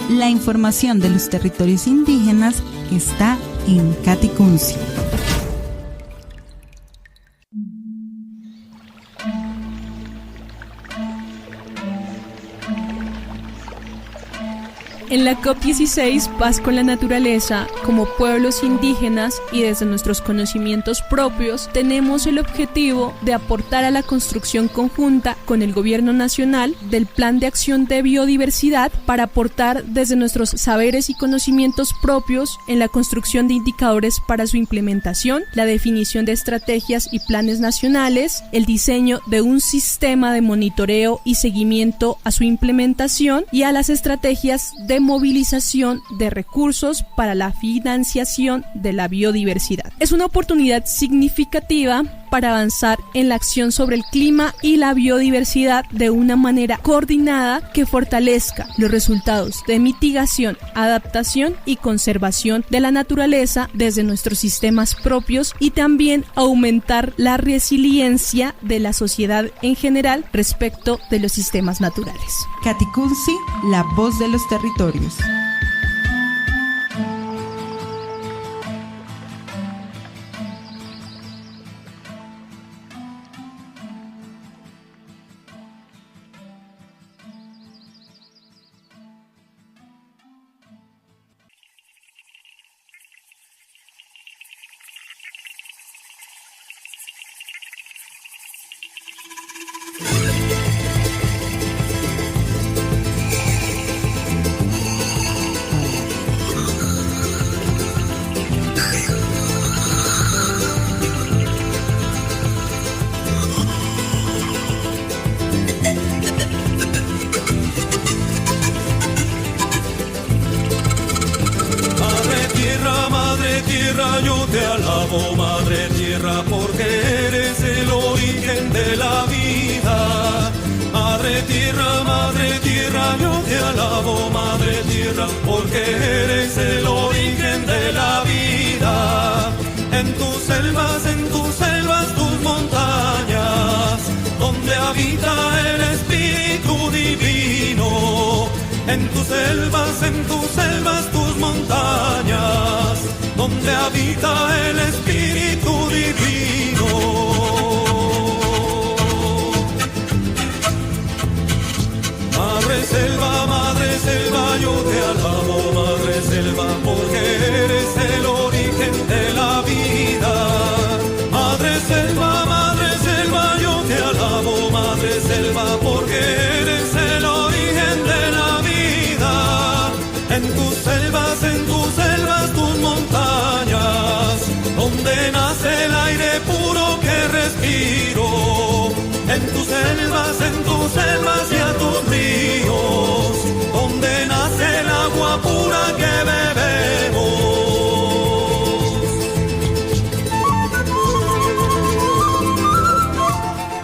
La información de los territorios indígenas está en Caticunsi. En la COP16, Paz con la Naturaleza, como pueblos indígenas y desde nuestros conocimientos propios, tenemos el objetivo de aportar a la construcción conjunta con el Gobierno Nacional del Plan de Acción de Biodiversidad para aportar desde nuestros saberes y conocimientos propios en la construcción de indicadores para su implementación, la definición de estrategias y planes nacionales, el diseño de un sistema de monitoreo y seguimiento a su implementación y a las estrategias de movilización de recursos para la financiación de la biodiversidad. Es una oportunidad significativa para avanzar en la acción sobre el clima y la biodiversidad de una manera coordinada que fortalezca los resultados de mitigación, adaptación y conservación de la naturaleza desde nuestros sistemas propios y también aumentar la resiliencia de la sociedad en general respecto de los sistemas naturales. Caticunsi, la voz de los territorios. Yo te alabo, Madre Tierra, porque eres el origen de la vida. Madre Tierra, yo te alabo, Madre Tierra, porque eres el origen de la vida. En tus selvas, tus montañas, donde habita el Espíritu Divino. En tus selvas, tus montañas, donde habita el Espíritu Divino. Madre selva, yo te alabo, Madre selva, porque eres el origen de la vida. Madre selva, yo te alabo, Madre selva, porque eres el origen de la vida. En tus selvas, tus montañas, donde nace el aire puro que respiro. En tus selvas y a tus ríos, donde nace el agua pura que bebemos.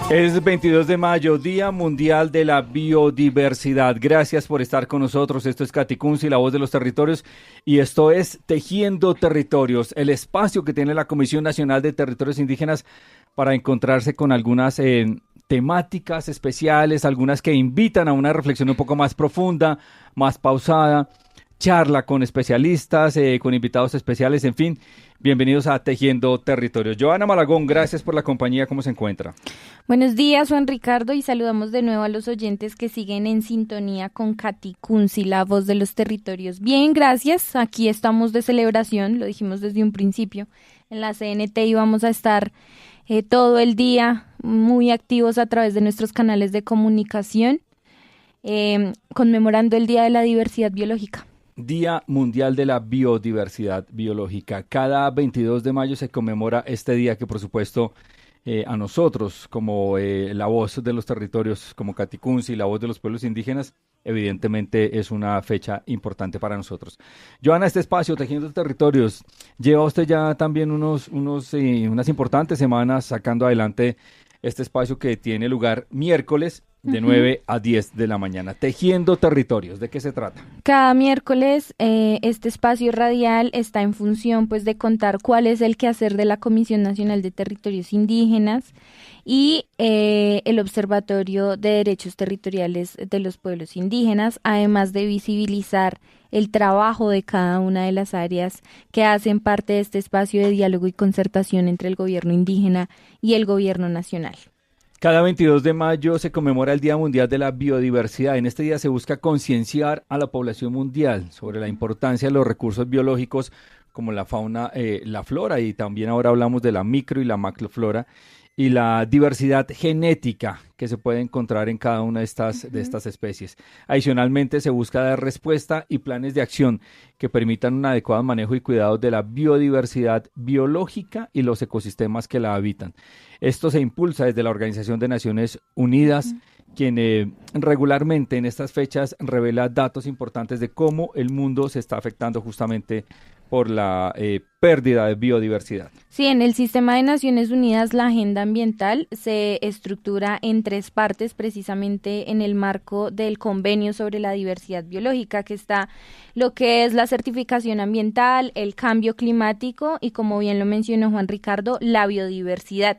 Es 22 de mayo, Día Mundial de la Biodiversidad. Gracias por estar con nosotros. Esto es Caticunsi, la voz de los territorios, y esto es Tejiendo Territorios, el espacio que tiene la Comisión Nacional de Territorios Indígenas para encontrarse con algunas temáticas especiales, algunas que invitan a una reflexión un poco más profunda, más pausada, charla con especialistas, con invitados especiales, en fin. Bienvenidos a Tejiendo Territorios. Joana Malagón, gracias por la compañía. ¿Cómo se encuentra? Buenos días, Juan Ricardo, y saludamos de nuevo a los oyentes que siguen en sintonía con Caticunsi, la voz de los territorios. Bien, gracias. Aquí estamos de celebración, lo dijimos desde un principio. En la CNT íbamos a estar todo el día muy activos a través de nuestros canales de comunicación, conmemorando el Día de la Diversidad Biológica. Día Mundial de la Biodiversidad Biológica. Cada 22 de mayo se conmemora este día que, por supuesto, a nosotros, como la voz de los territorios, como Caticunsi, la voz de los pueblos indígenas, evidentemente es una fecha importante para nosotros. Joana, este espacio, Tejiendo Territorios, lleva usted ya también unas importantes semanas sacando adelante este espacio que tiene lugar miércoles de 9 a 10 de la mañana. Tejiendo Territorios, ¿de qué se trata? Cada miércoles este espacio radial está en función pues de contar cuál es el quehacer de la Comisión Nacional de Territorios Indígenas y el Observatorio de Derechos Territoriales de los Pueblos Indígenas, además de visibilizar el trabajo de cada una de las áreas que hacen parte de este espacio de diálogo y concertación entre el gobierno indígena y el gobierno nacional. Cada 22 de mayo se conmemora el Día Mundial de la Biodiversidad. En este día se busca concienciar a la población mundial sobre la importancia de los recursos biológicos como la fauna, la flora, y también ahora hablamos de la micro y la macroflora, y la diversidad genética que se puede encontrar en cada una de estas especies. Adicionalmente, se busca dar respuesta y planes de acción que permitan un adecuado manejo y cuidado de la biodiversidad biológica y los ecosistemas que la habitan. Esto se impulsa desde la Organización de Naciones Unidas, quien regularmente en estas fechas revela datos importantes de cómo el mundo se está afectando justamente por la pérdida de biodiversidad. Sí, en el Sistema de Naciones Unidas la agenda ambiental se estructura en 3 partes, precisamente en el marco del Convenio sobre la Diversidad Biológica, que está lo que es la certificación ambiental, el cambio climático y, como bien lo mencionó Juan Ricardo, la biodiversidad.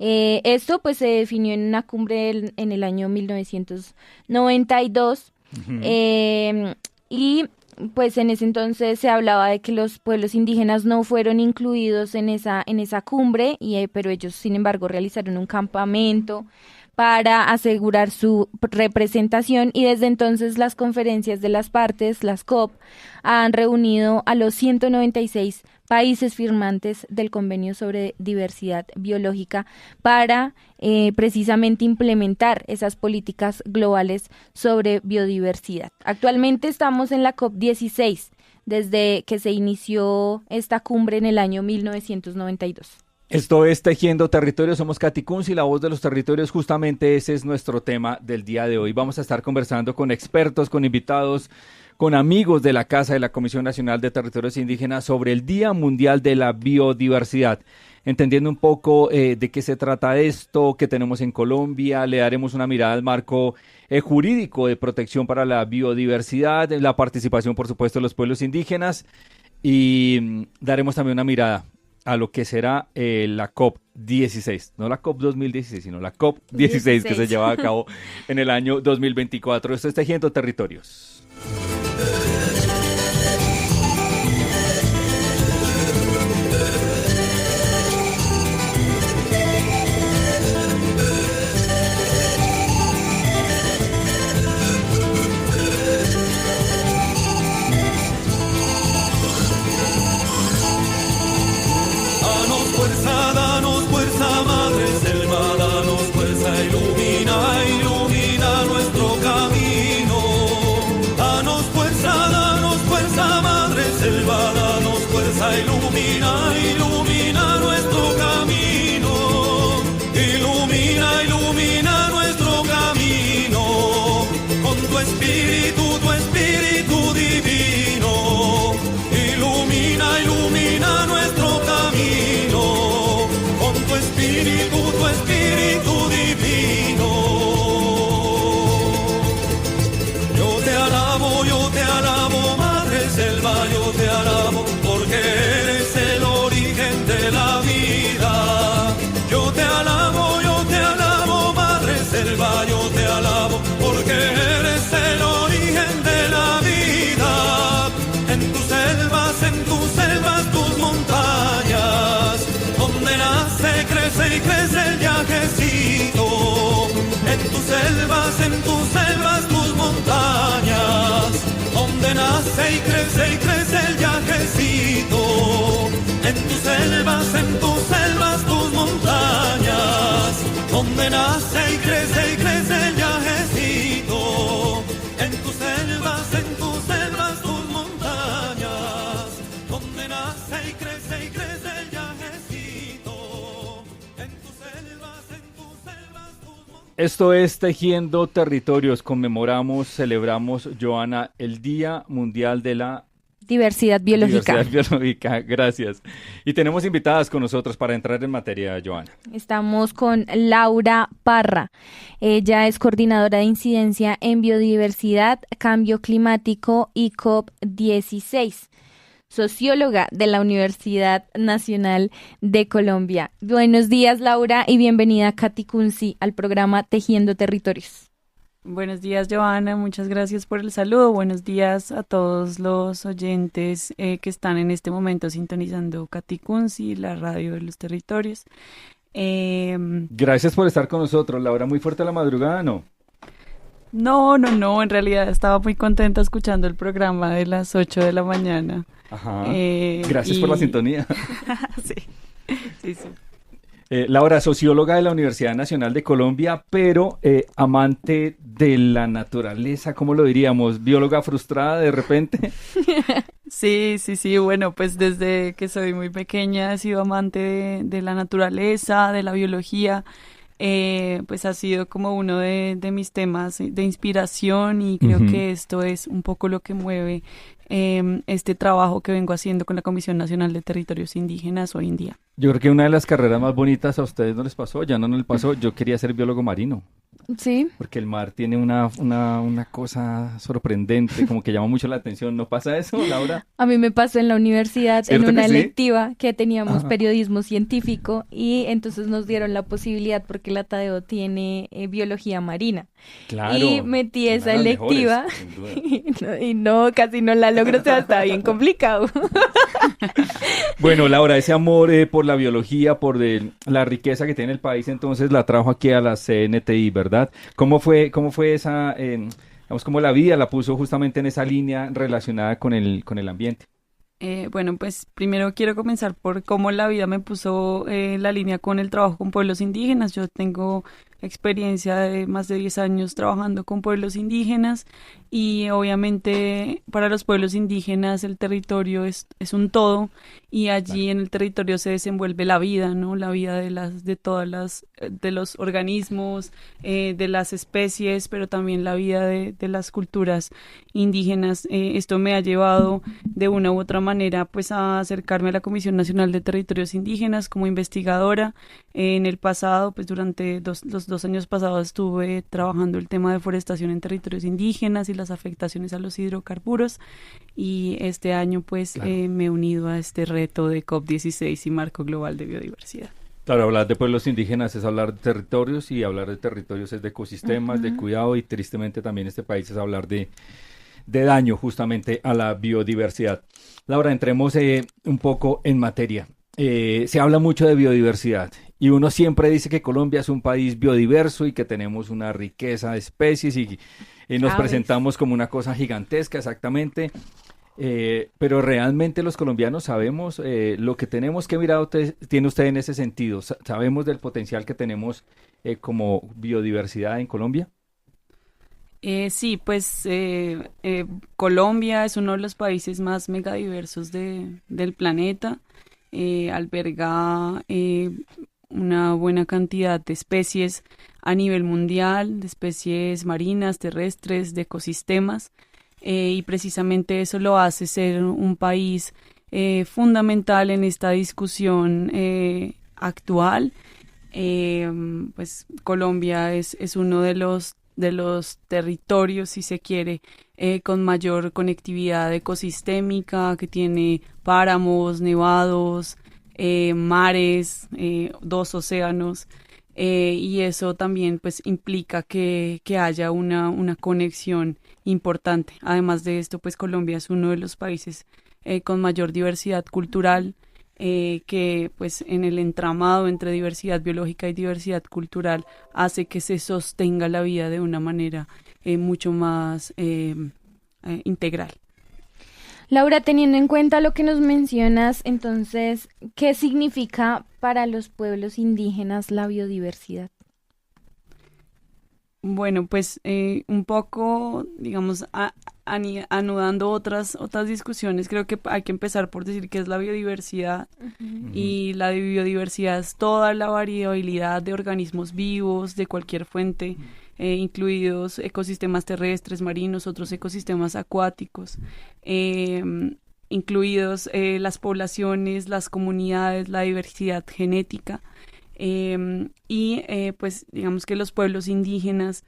Esto pues se definió en una cumbre en el año 1992 y pues en ese entonces se hablaba de que los pueblos indígenas no fueron incluidos en esa cumbre, pero ellos sin embargo realizaron un campamento para asegurar su representación, y desde entonces las conferencias de las partes, las COP, han reunido a los 196 países firmantes del Convenio sobre Diversidad Biológica para precisamente implementar esas políticas globales sobre biodiversidad. Actualmente estamos en la COP16, desde que se inició esta cumbre en el año 1992. Esto es Tejiendo Territorios, somos Katy Kunz y la voz de los territorios. Justamente ese es nuestro tema del día de hoy. Vamos a estar conversando con expertos, con invitados, con amigos de la Casa de la Comisión Nacional de Territorios Indígenas sobre el Día Mundial de la Biodiversidad. Entendiendo un poco de qué se trata esto, qué tenemos en Colombia, le daremos una mirada al marco jurídico de protección para la biodiversidad, la participación, por supuesto, de los pueblos indígenas, y daremos también una mirada a lo que será la COP16, no la COP 2016, sino la COP16 que se lleva a cabo en el año 2024. Esto es Tejiendo Territorios. Danos fuerza, madre selva, danos fuerza, ilumina, ilumina nuestro camino. Danos fuerza, madre selva, danos fuerza, ilumina, ilumina nuestro camino. Ilumina, ilumina nuestro camino, con tu espíritu divino. Ilumina, ilumina nuestro camino, con tu espíritu divino. Yo te alabo, madre selva, yo te alabo, porque eres el origen de la vida. Yo te alabo, madre selva, yo te alabo, porque eres el origen de la vida. En tus selvas, tus montañas, donde nace, crece y crece el viajecito. En tus selvas, tus montañas, donde nace y crece el viajecito. En tus selvas, tus montañas, donde nace y crece el viajecito. En tus selvas, tus montañas, donde nace y crece el viajecito. En tus selvas, tus montañas. Esto es Tejiendo Territorios. Celebramos, Joana, el Día Mundial de la Diversidad Biológica. Diversidad Biológica, gracias. Y tenemos invitadas con nosotros para entrar en materia, Joana. Estamos con Laura Parra. Ella es coordinadora de incidencia en biodiversidad, cambio climático y COP16. socióloga de la Universidad Nacional de Colombia. Buenos días, Laura, y bienvenida, Katy Kunze, al programa Tejiendo Territorios. Buenos días, Johanna, muchas gracias por el saludo. Buenos días a todos los oyentes que están en este momento sintonizando Katy Kunze, la radio de los territorios. Gracias por estar con nosotros, Laura. Muy fuerte la madrugada, ¿no? No, en realidad estaba muy contenta escuchando el programa de las 8 de la mañana. Ajá, gracias por la sintonía. Sí. Laura, socióloga de la Universidad Nacional de Colombia, pero amante de la naturaleza, ¿cómo lo diríamos? ¿Bióloga frustrada de repente? Sí, bueno, pues desde que soy muy pequeña he sido amante de la naturaleza, de la biología, pues ha sido como uno de mis temas de inspiración y creo que esto es un poco lo que mueve este trabajo que vengo haciendo con la Comisión Nacional de Territorios Indígenas hoy en día. Yo creo que una de las carreras más bonitas a ustedes no les pasó, ya no les pasó, yo quería ser biólogo marino. Sí. Porque el mar tiene una cosa sorprendente, como que llama mucho la atención. ¿No pasa eso, Laura? A mí me pasó en la universidad, en una sí? electiva que teníamos periodismo científico y entonces nos dieron la posibilidad porque la Tadeo tiene biología marina. Claro. Y metí esa electiva mejores, y no, casi no la logro, o sea, está bien complicado. Bueno, Laura, ese amor por la biología, por la riqueza que tiene el país, entonces la trajo aquí a la CNTI, ¿verdad? ¿Cómo fue esa, digamos, cómo la vida la puso justamente en esa línea relacionada con el ambiente? Bueno, pues primero quiero comenzar por cómo la vida me puso la línea con el trabajo con pueblos indígenas. Yo tengo experiencia de más de 10 años trabajando con pueblos indígenas y obviamente para los pueblos indígenas el territorio es un todo y allí en el territorio se desenvuelve la vida, ¿no? La vida de los organismos, de las especies, pero también la vida de las culturas indígenas. Esto me ha llevado de una u otra manera pues a acercarme a la Comisión Nacional de Territorios Indígenas como investigadora. En el pasado, pues durante los 2 años pasados estuve trabajando el tema de deforestación en territorios indígenas y las afectaciones a los hidrocarburos y este año pues claro, me he unido a este reto de COP16 y Marco Global de Biodiversidad. Claro, hablar de pueblos indígenas es hablar de territorios y hablar de territorios es de ecosistemas, de cuidado y tristemente también este país es hablar de daño justamente a la biodiversidad. Laura, entremos un poco en materia. Se habla mucho de biodiversidad y uno siempre dice que Colombia es un país biodiverso y que tenemos una riqueza de especies y nos presentamos como una cosa gigantesca, exactamente. Pero realmente los colombianos sabemos lo que tenemos. ¿Qué mirada tiene usted en ese sentido? ¿Sabemos del potencial que tenemos como biodiversidad en Colombia? Sí, pues Colombia es uno de los países más megadiversos del planeta. Alberga una buena cantidad de especies a nivel mundial, de especies marinas, terrestres, de ecosistemas, y precisamente eso lo hace ser un país fundamental en esta discusión actual. Pues Colombia es uno de los territorios, si se quiere, con mayor conectividad ecosistémica, que tiene páramos, nevados, mares, 2 océanos, y eso también pues implica que haya una conexión importante. Además de esto, pues Colombia es uno de los países con mayor diversidad cultural, que pues en el entramado entre diversidad biológica y diversidad cultural hace que se sostenga la vida de una manera mucho más integral. Laura, teniendo en cuenta lo que nos mencionas, entonces, ¿qué significa para los pueblos indígenas la biodiversidad? Bueno, pues un poco, digamos, anudando otras discusiones, creo que hay que empezar por decir qué es la biodiversidad. Y la biodiversidad es toda la variabilidad de organismos vivos de cualquier fuente, incluidos ecosistemas terrestres, marinos, otros ecosistemas acuáticos, incluidos las poblaciones, las comunidades, la diversidad genética. Pues digamos que los pueblos indígenas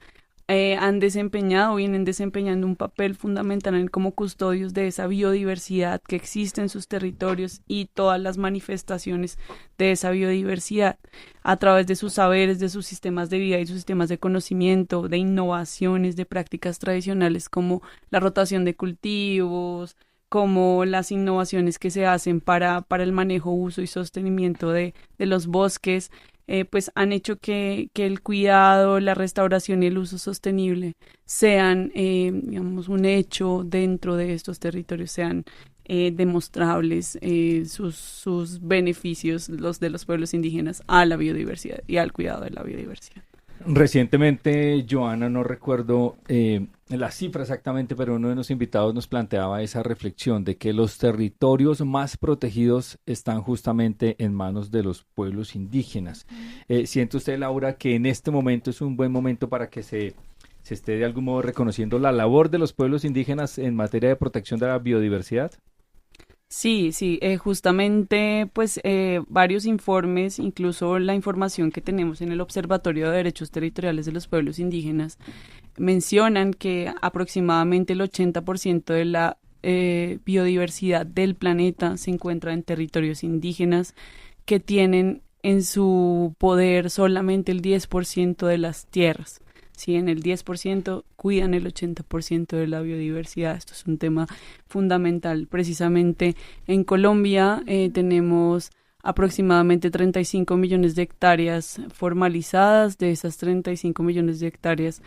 vienen desempeñando un papel fundamental como custodios de esa biodiversidad que existe en sus territorios y todas las manifestaciones de esa biodiversidad a través de sus saberes, de sus sistemas de vida y sus sistemas de conocimiento, de innovaciones, de prácticas tradicionales como la rotación de cultivos, como las innovaciones que se hacen para el manejo, uso y sostenimiento de los bosques. Pues han hecho que el cuidado, la restauración y el uso sostenible sean, digamos, un hecho dentro de estos territorios, sean demostrables sus beneficios, los de los pueblos indígenas, a la biodiversidad y al cuidado de la biodiversidad. Recientemente, Joana, no recuerdo la cifra exactamente, pero uno de los invitados nos planteaba esa reflexión de que los territorios más protegidos están justamente en manos de los pueblos indígenas. ¿Siente usted, Laura, que en este momento es un buen momento para que se esté de algún modo reconociendo la labor de los pueblos indígenas en materia de protección de la biodiversidad? Sí, justamente pues varios informes, incluso la información que tenemos en el Observatorio de Derechos Territoriales de los Pueblos Indígenas, mencionan que aproximadamente el 80% de la biodiversidad del planeta se encuentra en territorios indígenas que tienen en su poder solamente el 10% de las tierras. Si en el 10% cuidan el 80% de la biodiversidad. Esto es un tema fundamental. Precisamente en Colombia tenemos aproximadamente 35 millones de hectáreas formalizadas. De esas 35 millones de hectáreas,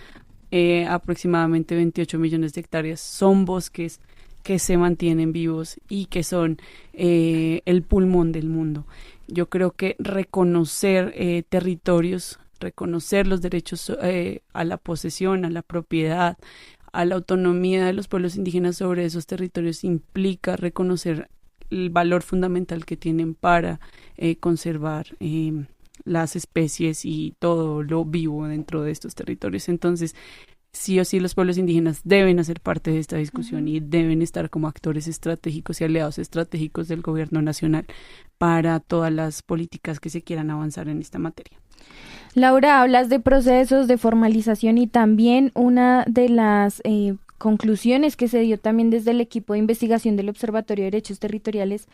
aproximadamente 28 millones de hectáreas son bosques que se mantienen vivos y que son el pulmón del mundo. Yo creo que reconocer territorios, reconocer los derechos a la posesión, a la propiedad, a la autonomía de los pueblos indígenas sobre esos territorios implica reconocer el valor fundamental que tienen para conservar las especies y todo lo vivo dentro de estos territorios. Entonces, sí o sí los pueblos indígenas deben hacer parte de esta discusión y deben estar como actores estratégicos y aliados estratégicos del gobierno nacional para todas las políticas que se quieran avanzar en esta materia. Laura, hablas de procesos de formalización y también una de las conclusiones que se dio también desde el equipo de investigación del Observatorio de Derechos Territoriales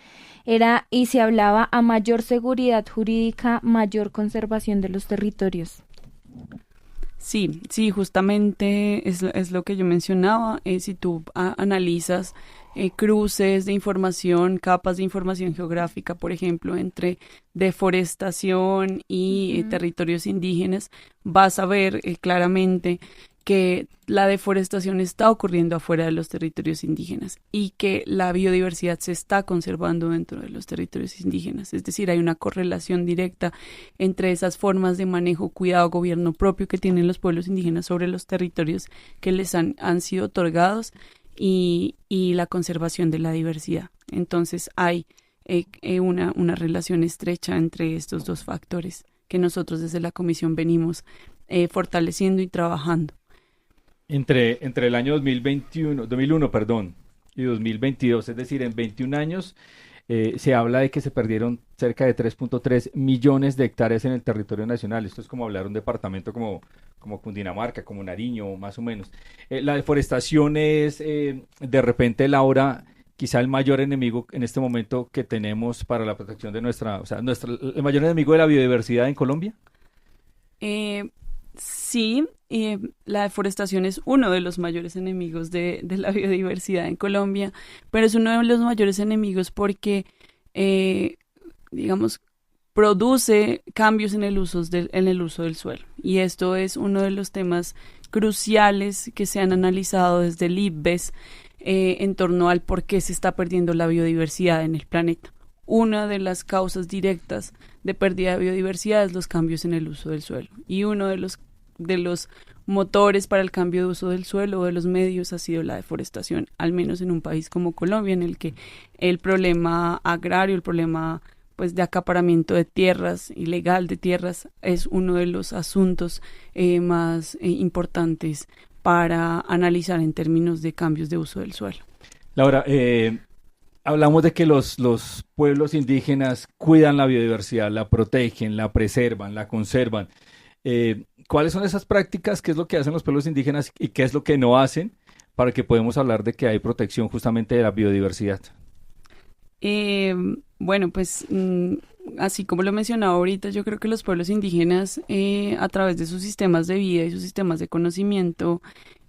era y se hablaba a mayor seguridad jurídica, mayor conservación de los territorios. Sí, justamente es lo que yo mencionaba. Si tú analizas cruces de información, capas de información geográfica, por ejemplo, entre deforestación y territorios indígenas, vas a ver claramente que la deforestación está ocurriendo afuera de los territorios indígenas y que la biodiversidad se está conservando dentro de los territorios indígenas. Es decir, hay una correlación directa entre esas formas de manejo, cuidado, gobierno propio que tienen los pueblos indígenas sobre los territorios que les han sido otorgados y la conservación de la diversidad. Entonces hay una relación estrecha entre estos dos factores que nosotros desde la Comisión venimos fortaleciendo y trabajando. Entre el año 2001, y 2022, es decir, en 21 años, se habla de que se perdieron cerca de 3.3 millones de hectáreas en el territorio nacional. Esto es como hablar de un departamento como Cundinamarca, como Nariño, más o menos. La deforestación es, de repente, Laura, quizá el mayor enemigo en este momento que tenemos para la protección de el mayor enemigo de la biodiversidad en Colombia. Sí, la deforestación es uno de los mayores enemigos de la biodiversidad en Colombia, pero es uno de los mayores enemigos porque, digamos, produce cambios en el uso del suelo. Y esto es uno de los temas cruciales que se han analizado desde el IPBES en torno al por qué se está perdiendo la biodiversidad en el planeta. Una de las causas directas de pérdida de biodiversidad es los cambios en el uso del suelo. Y uno de los motores para el cambio de uso del suelo o de los medios ha sido la deforestación, al menos en un país como Colombia, en el que el problema agrario, el problema pues de acaparamiento de tierras, ilegal de tierras, es uno de los asuntos más importantes para analizar en términos de cambios de uso del suelo. Laura, hablamos de que los pueblos indígenas cuidan la biodiversidad, la protegen, la preservan, la conservan. ¿cuáles son esas prácticas? ¿Qué es lo que hacen los pueblos indígenas y qué es lo que no hacen para que podamos hablar de que hay protección justamente de la biodiversidad? Bueno, pues así como lo mencionaba ahorita, yo creo que los pueblos indígenas a través de sus sistemas de vida y sus sistemas de conocimiento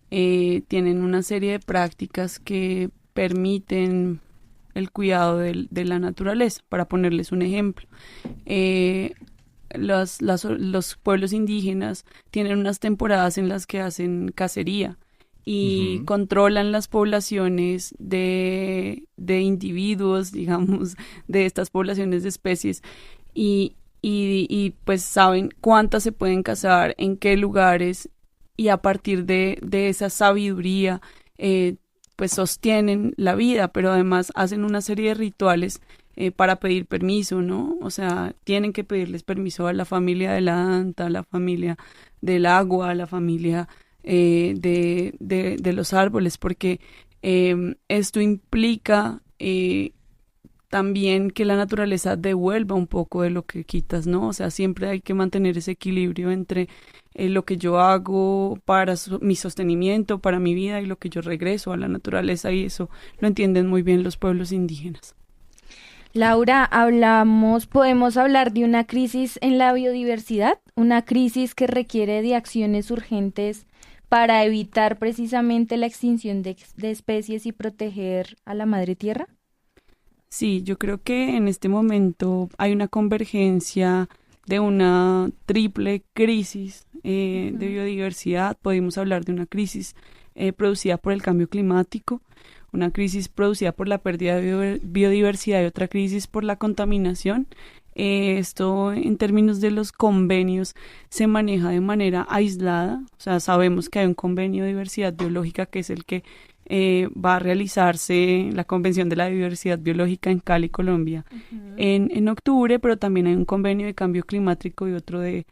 tienen una serie de prácticas que permiten el cuidado de la naturaleza. Para ponerles un ejemplo, los pueblos indígenas tienen unas temporadas en las que hacen cacería y controlan las poblaciones de individuos, digamos, de estas poblaciones de especies y pues saben cuántas se pueden cazar, en qué lugares, y a partir de esa sabiduría pues sostienen la vida, pero además hacen una serie de rituales para pedir permiso, ¿no? O sea, tienen que pedirles permiso a la familia de la anta, a la familia del agua, a la familia de los árboles, porque esto implica también que la naturaleza devuelva un poco de lo que quitas, ¿no? O sea, siempre hay que mantener ese equilibrio entre lo que yo hago para mi sostenimiento, para mi vida, y lo que yo regreso a la naturaleza, y eso lo entienden muy bien los pueblos indígenas. Laura, podemos hablar de una crisis en la biodiversidad, una crisis que requiere de acciones urgentes para evitar precisamente la extinción de especies y proteger a la madre tierra. Sí, yo creo que en este momento hay una convergencia de una triple crisis de biodiversidad. Podemos hablar de una crisis producida por el cambio climático, una crisis producida por la pérdida de biodiversidad y otra crisis por la contaminación. Esto en términos de los convenios se maneja de manera aislada. O sea, sabemos que hay un convenio de diversidad biológica que es el que va a realizarse la Convención de la Diversidad Biológica en Cali, Colombia, en octubre, pero también hay un convenio de cambio climático y otro de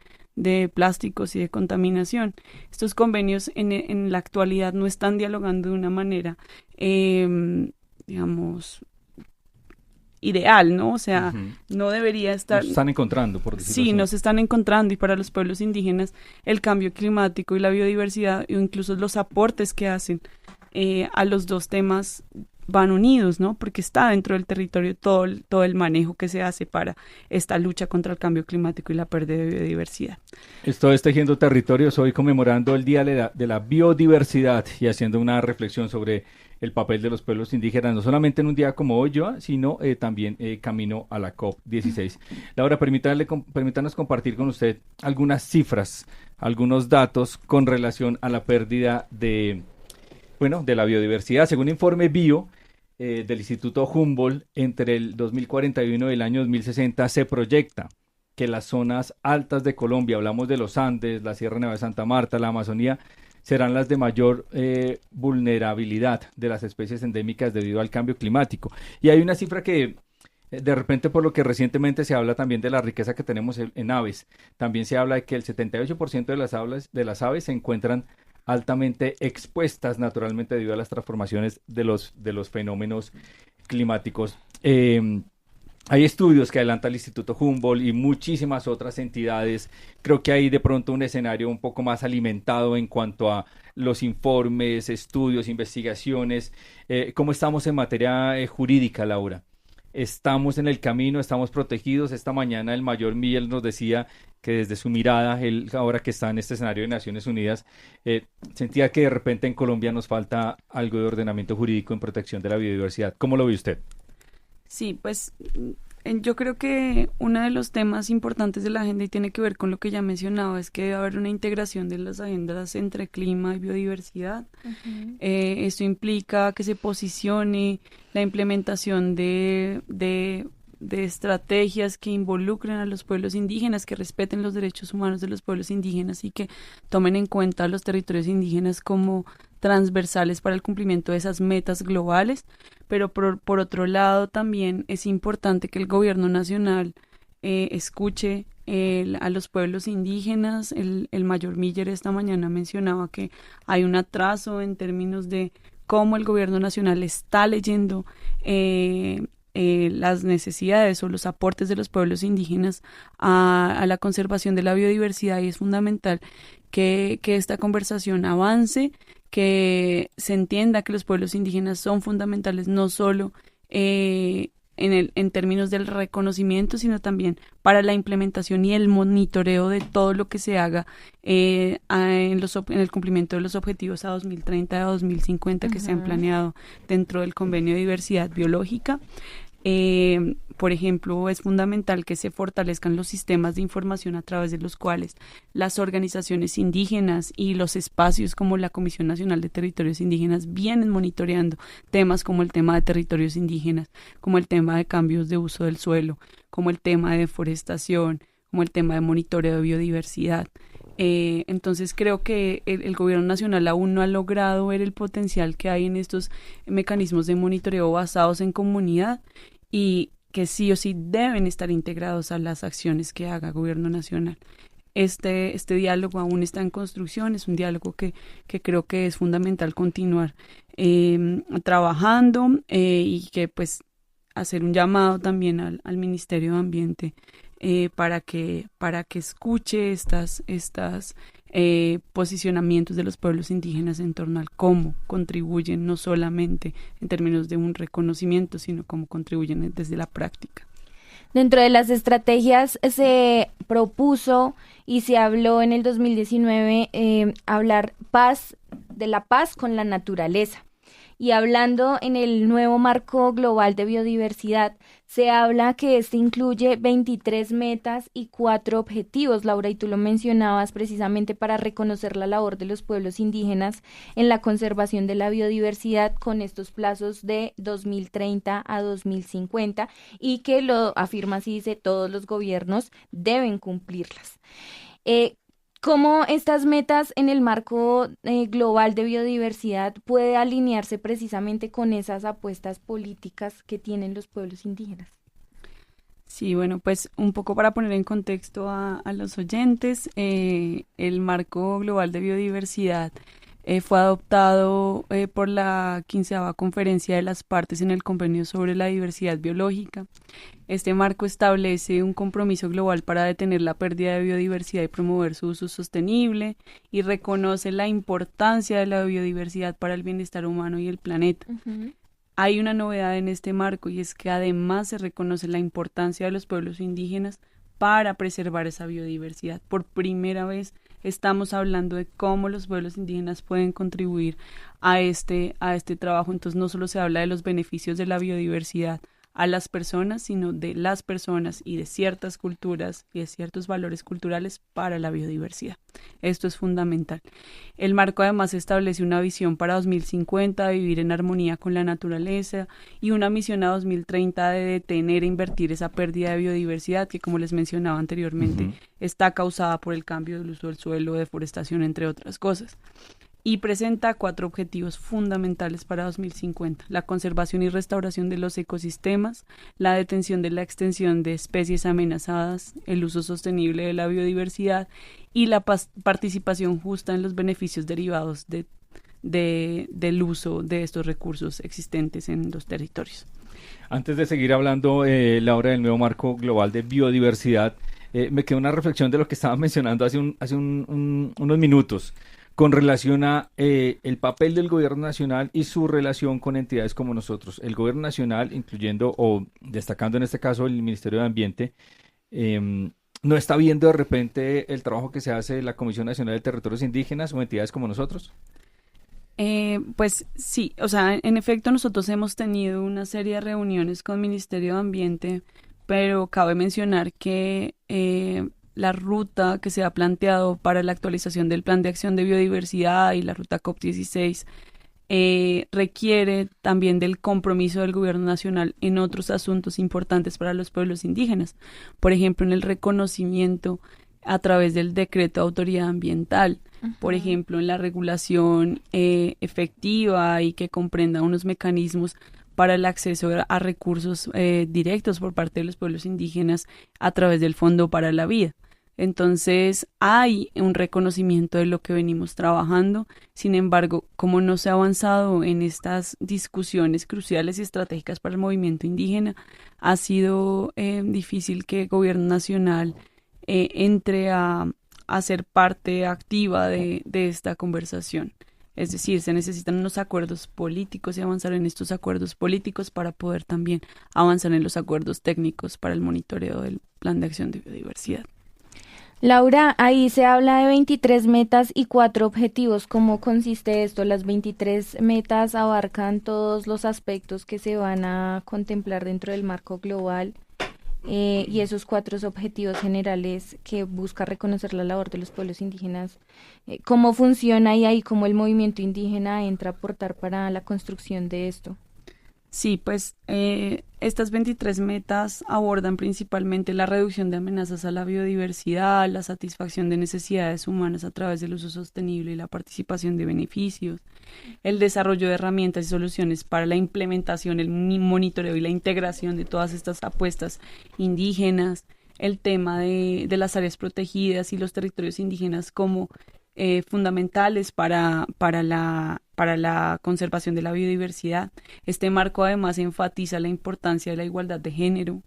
plásticos y de contaminación. Estos convenios en la actualidad no están dialogando de una manera, digamos, ideal, ¿no? O sea, no debería estar... Nos están encontrando, por decirlo así. Sí, nos están encontrando, y para los pueblos indígenas el cambio climático y la biodiversidad, o incluso los aportes que hacen a los dos temas, van unidos, ¿no? Porque está dentro del territorio todo el manejo que se hace para esta lucha contra el cambio climático y la pérdida de biodiversidad. Esto es Tejiendo Territorios, hoy conmemorando el Día de la Biodiversidad y haciendo una reflexión sobre el papel de los pueblos indígenas, no solamente en un día como hoy, sino también camino a la COP16. Laura, permítanos compartir con usted algunas cifras, algunos datos con relación a la pérdida de la biodiversidad. Según informe BIO del Instituto Humboldt, entre el 2041 y el año 2060 se proyecta que las zonas altas de Colombia, hablamos de los Andes, la Sierra Nevada de Santa Marta, la Amazonía, serán las de mayor vulnerabilidad de las especies endémicas debido al cambio climático. Y hay una cifra que de repente, por lo que recientemente se habla también de la riqueza que tenemos en aves, también se habla de que el 78% de las aves se encuentran altamente expuestas naturalmente debido a las transformaciones de los fenómenos climáticos. Hay estudios que adelanta el Instituto Humboldt y muchísimas otras entidades. Creo que hay de pronto un escenario un poco más alimentado en cuanto a los informes, estudios, investigaciones. ¿Cómo estamos en materia jurídica, Laura? ¿Estamos en el camino? ¿Estamos protegidos? Esta mañana el mayor Miel nos decía que desde su mirada, él ahora que está en este escenario de Naciones Unidas, sentía que de repente en Colombia nos falta algo de ordenamiento jurídico en protección de la biodiversidad. ¿Cómo lo ve usted? Sí, pues yo creo que uno de los temas importantes de la agenda, y tiene que ver con lo que ya mencionaba, es que debe haber una integración de las agendas entre clima y biodiversidad. Esto implica que se posicione la implementación de estrategias que involucren a los pueblos indígenas, que respeten los derechos humanos de los pueblos indígenas y que tomen en cuenta a los territorios indígenas como transversales para el cumplimiento de esas metas globales. Pero por otro lado también es importante que el gobierno nacional escuche a los pueblos indígenas. El mayor Miller esta mañana mencionaba que hay un atraso en términos de cómo el gobierno nacional está leyendo las necesidades o los aportes de los pueblos indígenas a la conservación de la biodiversidad, y es fundamental que esta conversación avance, que se entienda que los pueblos indígenas son fundamentales no solo en términos del reconocimiento, sino también para la implementación y el monitoreo de todo lo que se haga en el cumplimiento de los objetivos a 2030 y a 2050 que se han planeado dentro del Convenio de Diversidad Biológica. Por ejemplo, es fundamental que se fortalezcan los sistemas de información a través de los cuales las organizaciones indígenas y los espacios como la Comisión Nacional de Territorios Indígenas vienen monitoreando temas como el tema de territorios indígenas, como el tema de cambios de uso del suelo, como el tema de deforestación, como el tema de monitoreo de biodiversidad. Entonces creo que el gobierno nacional aún no ha logrado ver el potencial que hay en estos mecanismos de monitoreo basados en comunidad, y que sí o sí deben estar integrados a las acciones que haga gobierno nacional. Este diálogo aún está en construcción, es un diálogo que creo que es fundamental continuar trabajando, y que pues hacer un llamado también al Ministerio de Ambiente para que escuche estos posicionamientos de los pueblos indígenas en torno al cómo contribuyen, no solamente en términos de un reconocimiento, sino cómo contribuyen desde la práctica. Dentro de las estrategias se propuso y se habló en el 2019 hablar de la paz con la naturaleza. Y hablando en el nuevo marco global de biodiversidad, se habla que este incluye 23 metas y 4 objetivos, Laura, y tú lo mencionabas precisamente para reconocer la labor de los pueblos indígenas en la conservación de la biodiversidad con estos plazos de 2030 a 2050, y que lo afirma así, dice, todos los gobiernos deben cumplirlas. ¿Cómo estas metas en el marco global de biodiversidad puede alinearse precisamente con esas apuestas políticas que tienen los pueblos indígenas? Sí, bueno, pues un poco para poner en contexto a los oyentes, el marco global de biodiversidad fue adoptado por la 15ª Conferencia de las Partes en el Convenio sobre la Diversidad Biológica. Este marco establece un compromiso global para detener la pérdida de biodiversidad y promover su uso sostenible, y reconoce la importancia de la biodiversidad para el bienestar humano y el planeta. Uh-huh. Hay una novedad en este marco, y es que además se reconoce la importancia de los pueblos indígenas para preservar esa biodiversidad. Por primera vez estamos hablando de cómo los pueblos indígenas pueden contribuir a este trabajo. Entonces no solo se habla de los beneficios de la biodiversidad a las personas, sino de las personas y de ciertas culturas y de ciertos valores culturales para la biodiversidad. Esto es fundamental. El marco además establece una visión para 2050 de vivir en armonía con la naturaleza, y una misión a 2030 de detener e invertir esa pérdida de biodiversidad que, como les mencionaba anteriormente, está causada por el cambio del uso del suelo, deforestación, entre otras cosas. Y presenta 4 objetivos fundamentales para 2050: la conservación y restauración de los ecosistemas, la detención de la extensión de especies amenazadas, el uso sostenible de la biodiversidad y la participación justa en los beneficios derivados del uso de estos recursos existentes en los territorios. Antes de seguir hablando, Laura, del nuevo marco global de biodiversidad, me quedó una reflexión de lo que estaba mencionando hace unos minutos, con relación a el papel del gobierno nacional y su relación con entidades como nosotros. El gobierno nacional, incluyendo o destacando en este caso el Ministerio de Ambiente, ¿no está viendo de repente el trabajo que se hace la Comisión Nacional de Territorios Indígenas o entidades como nosotros? Pues sí, o sea, en efecto nosotros hemos tenido una serie de reuniones con el Ministerio de Ambiente, pero cabe mencionar que la ruta que se ha planteado para la actualización del Plan de Acción de Biodiversidad y la ruta COP16 requiere también del compromiso del gobierno nacional en otros asuntos importantes para los pueblos indígenas. Por ejemplo, en el reconocimiento a través del decreto de autoridad ambiental, por ejemplo, en la regulación efectiva y que comprenda unos mecanismos para el acceso a recursos directos por parte de los pueblos indígenas a través del Fondo para la Vida. Entonces hay un reconocimiento de lo que venimos trabajando. Sin embargo, como no se ha avanzado en estas discusiones cruciales y estratégicas para el movimiento indígena, ha sido difícil que el gobierno nacional entre a ser parte activa de esta conversación. Es decir, se necesitan unos acuerdos políticos y avanzar en estos acuerdos políticos para poder también avanzar en los acuerdos técnicos para el monitoreo del Plan de Acción de Biodiversidad. Laura, ahí se habla de 23 metas y 4 objetivos. ¿Cómo consiste esto? ¿Las 23 metas abarcan todos los aspectos que se van a contemplar dentro del marco global? Y esos 4 objetivos generales que busca reconocer la labor de los pueblos indígenas, ¿cómo funciona y ahí cómo el movimiento indígena entra a aportar para la construcción de esto? Sí, pues estas 23 metas abordan principalmente la reducción de amenazas a la biodiversidad, la satisfacción de necesidades humanas a través del uso sostenible y la participación de beneficios, el desarrollo de herramientas y soluciones para la implementación, el monitoreo y la integración de todas estas apuestas indígenas, el tema de las áreas protegidas y los territorios indígenas como fundamentales para la conservación de la biodiversidad. Este marco además enfatiza la importancia de la igualdad de género.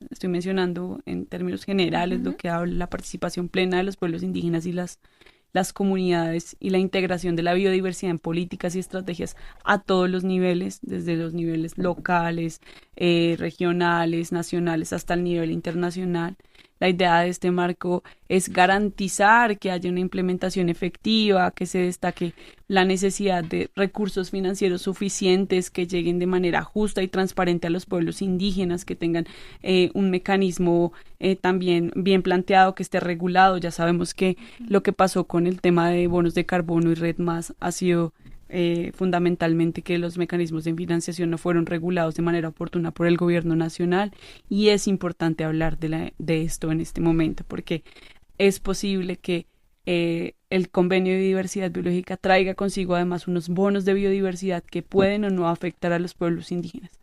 Estoy mencionando en términos generales lo que habla la participación plena de los pueblos indígenas y las comunidades y la integración de la biodiversidad en políticas y estrategias a todos los niveles, desde los niveles locales, regionales, nacionales, hasta el nivel internacional. La idea de este marco es garantizar que haya una implementación efectiva, que se destaque la necesidad de recursos financieros suficientes que lleguen de manera justa y transparente a los pueblos indígenas, que tengan un mecanismo también bien planteado, que esté regulado. Ya sabemos que lo que pasó con el tema de bonos de carbono y Red Más ha sido fundamentalmente que los mecanismos de financiación no fueron regulados de manera oportuna por el gobierno nacional, y es importante hablar de esto en este momento porque es posible que el convenio de biodiversidad biológica traiga consigo además unos bonos de biodiversidad que pueden o no afectar a los pueblos indígenas.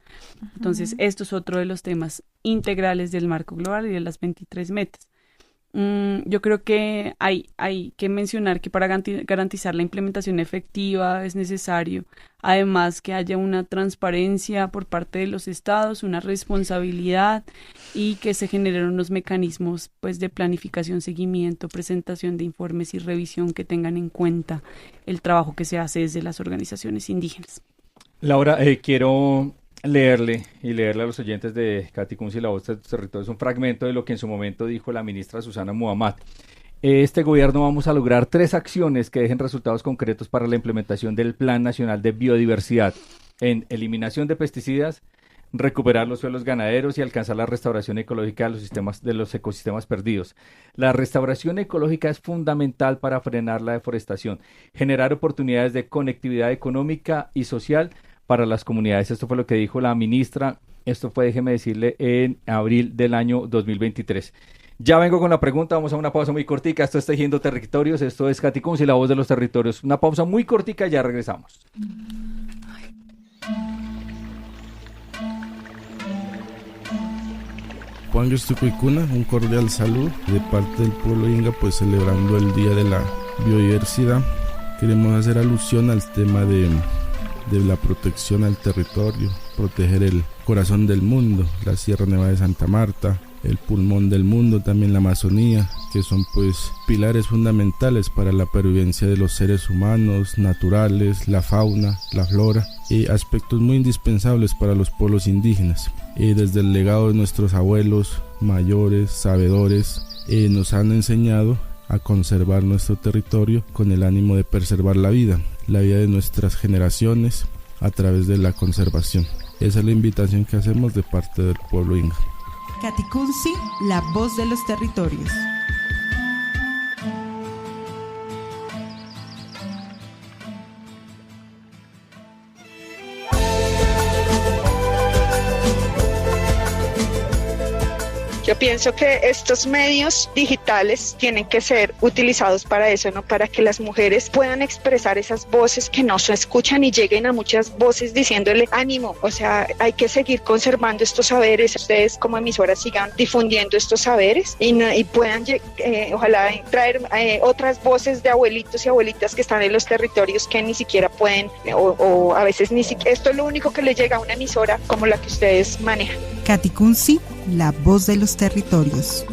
Entonces, esto es otro de los temas integrales del marco global y de las 23 metas. Yo creo que hay que mencionar que para garantizar la implementación efectiva es necesario, además, que haya una transparencia por parte de los estados, una responsabilidad, y que se generen unos mecanismos pues de planificación, seguimiento, presentación de informes y revisión que tengan en cuenta el trabajo que se hace desde las organizaciones indígenas. Laura, quiero leerle a los oyentes de Caticuncil, la voz de los territorios, un fragmento de lo que en su momento dijo la ministra Susana Muhammad. Este gobierno vamos a lograr 3 acciones que dejen resultados concretos para la implementación del Plan Nacional de Biodiversidad: en eliminación de pesticidas, recuperar los suelos ganaderos y alcanzar la restauración ecológica de los ecosistemas perdidos. La restauración ecológica es fundamental para frenar la deforestación, generar oportunidades de conectividad económica y social para las comunidades. Esto fue lo que dijo la ministra. Esto fue, déjeme decirle, en abril del año 2023. Ya vengo con la pregunta, vamos a una pausa muy cortica. Esto es Tejiendo Territorios, esto es Caticuncil, la voz de los territorios. Una pausa muy cortica, ya regresamos. Juan Gustucuicuna, un cordial saludo de parte del pueblo inga, pues celebrando el Día de la Biodiversidad. Queremos hacer alusión al tema de la protección al territorio, proteger el corazón del mundo, la Sierra Nevada de Santa Marta, el pulmón del mundo, también la Amazonía, que son pues pilares fundamentales para la pervivencia de los seres humanos, naturales, la fauna, la flora, y aspectos muy indispensables para los pueblos indígenas. Desde el legado de nuestros abuelos mayores, sabedores, nos han enseñado a conservar nuestro territorio con el ánimo de preservar la vida de nuestras generaciones a través de la conservación. Esa es la invitación que hacemos de parte del pueblo inga. Caticuncil, la voz de los territorios. Yo pienso que estos medios digitales tienen que ser utilizados para eso, ¿no? Para que las mujeres puedan expresar esas voces que no se escuchan y lleguen a muchas voces diciéndole ánimo. O sea, hay que seguir conservando estos saberes. Ustedes como emisoras sigan difundiendo estos saberes y puedan, ojalá, traer otras voces de abuelitos y abuelitas que están en los territorios que ni siquiera pueden o a veces ni siquiera. Esto es lo único que le llega a una emisora como la que ustedes manejan. Katicunsi, la voz de los territorios.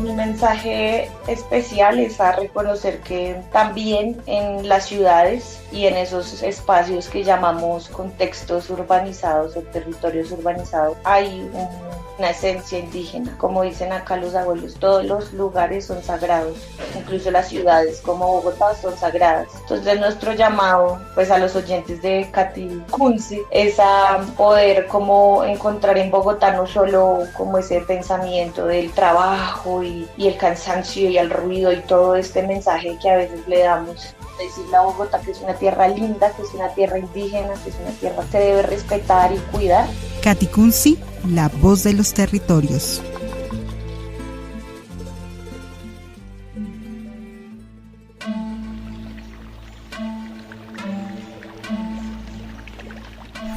Mi mensaje especial es a reconocer que también en las ciudades y en esos espacios que llamamos contextos urbanizados o territorios urbanizados hay una esencia indígena. Como dicen acá los abuelos, todos los lugares son sagrados, incluso las ciudades como Bogotá son sagradas. Entonces nuestro llamado pues a los oyentes de Katicunsi es a poder como encontrar en Bogotá no solo como ese pensamiento del trabajo y el cansancio y el ruido y todo este mensaje que a veces le damos, decirle a Bogotá que es una tierra linda, que es una tierra indígena, que es una tierra que se debe respetar y cuidar. Katicunsi, la voz de los territorios.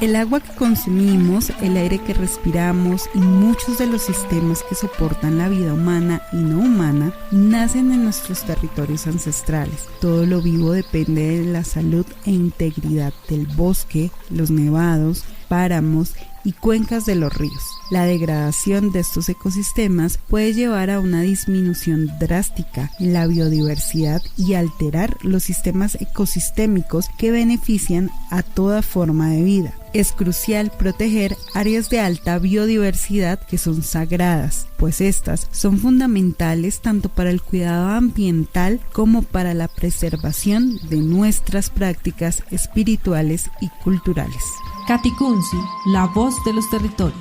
El agua que consumimos, el aire que respiramos y muchos de los sistemas que soportan la vida humana y no humana nacen en nuestros territorios ancestrales. Todo lo vivo depende de la salud e integridad del bosque, los nevados, páramos y cuencas de los ríos. La degradación de estos ecosistemas puede llevar a una disminución drástica en la biodiversidad y alterar los sistemas ecosistémicos que benefician a toda forma de vida. Es crucial proteger áreas de alta biodiversidad que son sagradas, pues estas son fundamentales tanto para el cuidado ambiental como para la preservación de nuestras prácticas espirituales y culturales. Katicunsi, la voz de los territorios.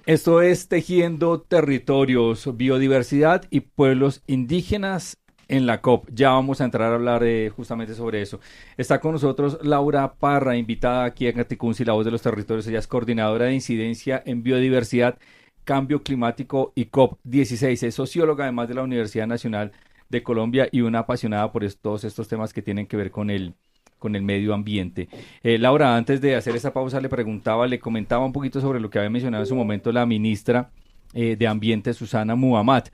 Esto es Tejiendo Territorios, Biodiversidad y Pueblos Indígenas en la COP. Ya vamos a entrar a hablar justamente sobre eso. Está con nosotros Laura Parra, invitada aquí a Katicunsi, la voz de los territorios. Ella es coordinadora de incidencia en biodiversidad, cambio climático y COP16. Es socióloga además de la Universidad Nacional de Colombia y una apasionada por todos estos temas que tienen que ver con el medio ambiente. Laura, antes de hacer esa pausa le comentaba un poquito sobre lo que había mencionado en su momento la ministra de Ambiente, Susana Muhammad,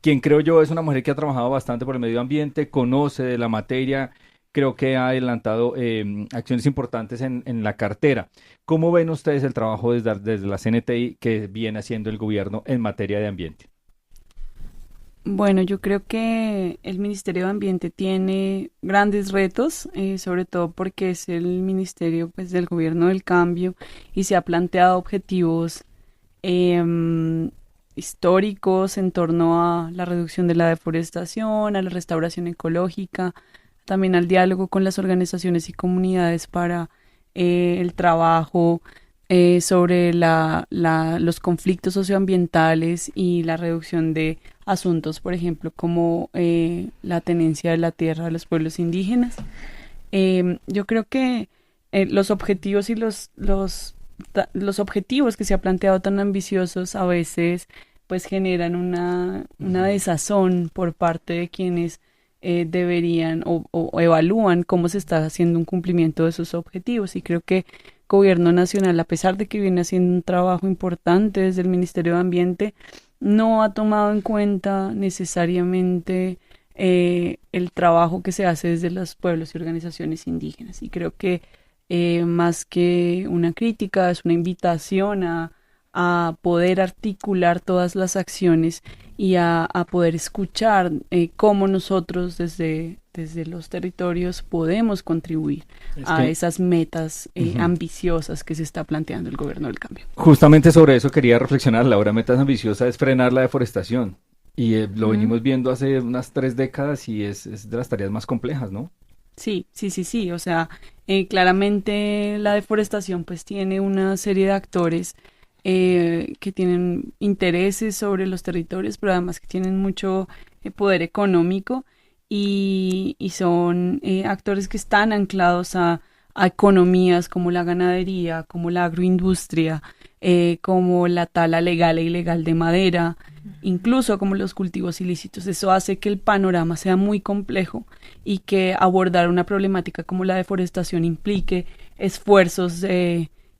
quien creo yo es una mujer que ha trabajado bastante por el medio ambiente, conoce de la materia, creo que ha adelantado acciones importantes en la cartera. ¿Cómo ven ustedes el trabajo desde la CNTI que viene haciendo el gobierno en materia de ambiente? Bueno, yo creo que el Ministerio de Ambiente tiene grandes retos, sobre todo porque es el ministerio pues, del gobierno del cambio y se ha planteado objetivos históricos en torno a la reducción de la deforestación, a la restauración ecológica, también al diálogo con las organizaciones y comunidades para el trabajo sobre los conflictos socioambientales y la reducción de asuntos, por ejemplo, como la tenencia de la tierra de los pueblos indígenas. Yo creo que los objetivos y los objetivos que se ha planteado tan ambiciosos a veces pues generan una desazón por parte de quienes deberían o evalúan cómo se está haciendo un cumplimiento de esos objetivos, y creo que Gobierno Nacional, a pesar de que viene haciendo un trabajo importante desde el Ministerio de Ambiente, no ha tomado en cuenta necesariamente el trabajo que se hace desde los pueblos y organizaciones indígenas, y creo que más que una crítica es una invitación a poder articular todas las acciones y a poder escuchar cómo nosotros desde los territorios podemos contribuir a esas metas ambiciosas que se está planteando el gobierno del cambio. Justamente sobre eso quería reflexionar, Laura. Metas ambiciosas es frenar la deforestación y lo venimos viendo hace unas 3 décadas y es de las tareas más complejas, ¿no? Sí. O sea, claramente la deforestación pues tiene una serie de actores que tienen intereses sobre los territorios, pero además que tienen mucho poder económico y son actores que están anclados a economías como la ganadería, como la agroindustria, como la tala legal e ilegal de madera, incluso como los cultivos ilícitos. Eso hace que el panorama sea muy complejo y que abordar una problemática como la deforestación implique esfuerzos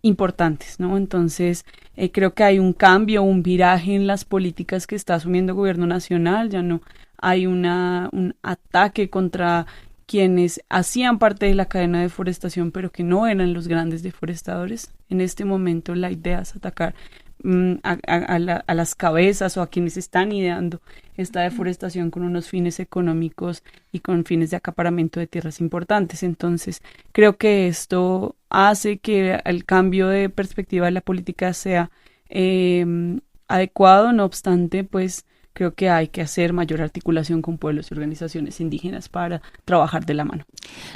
importantes, ¿no? Entonces, creo que hay un cambio, un viraje en las políticas que está asumiendo el gobierno nacional. Ya no hay un ataque contra quienes hacían parte de la cadena de deforestación, pero que no eran los grandes deforestadores. En este momento la idea es atacar a las cabezas o a quienes están ideando esta deforestación con unos fines económicos y con fines de acaparamiento de tierras importantes. Entonces, creo que esto hace que el cambio de perspectiva de la política sea adecuado. No obstante, pues creo que hay que hacer mayor articulación con pueblos y organizaciones indígenas para trabajar de la mano.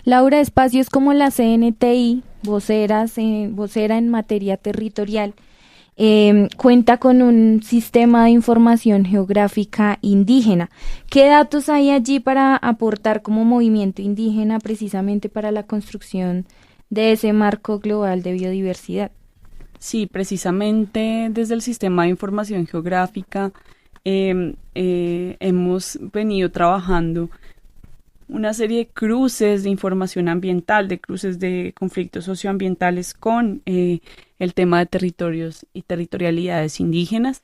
Laura, espacios como la CNTI, vocera en materia territorial, cuenta con un sistema de información geográfica indígena. ¿Qué datos hay allí para aportar como movimiento indígena precisamente para la construcción de ese marco global de biodiversidad? Sí, precisamente desde el sistema de información geográfica hemos venido trabajando una serie de cruces de información ambiental, de cruces de conflictos socioambientales con el tema de territorios y territorialidades indígenas.